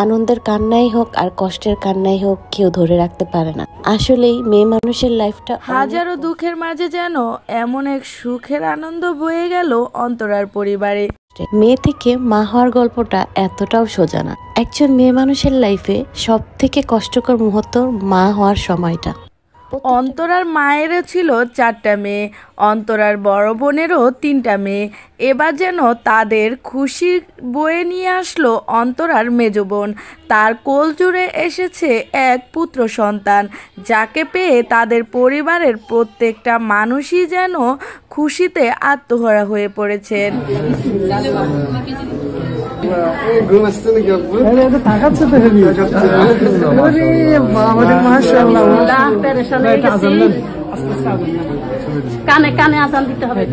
আনন্দের কান্নাই হোক আর কষ্টের কান্নাই হোক কেউ ধরে রাখতে পারে না। আসলেই মেয়ে মানুষের লাইফটা হাজারো দুঃখের মাঝে যেন এমন এক সুখের আনন্দ বয়ে গেল অন্তরার পরিবারে। মেয়ে থেকে মা হওয়ার গল্পটা এতটাও সোজা না। একজন মেয়ে মানুষের লাইফে সব থেকে কষ্টকর মুহূর্ত মা হওয়ার সময়টা। অন্তরার মায়েরও ছিল 4টা মেয়ে, অন্তরার বড় বোনেরও 3টা মেয়ে। এবার যেন তাদের খুশি বয়ে নিয়ে আসলো অন্তরার মেজ বোন। তার কোল জুড়ে এসেছে এক পুত্র সন্তান, যাকে পেয়ে তাদের পরিবারের প্রত্যেকটা মানুষই যেন খুশিতে আত্মহারা হয়ে পড়েছেন। কানে কানে আজান দিতে হবে।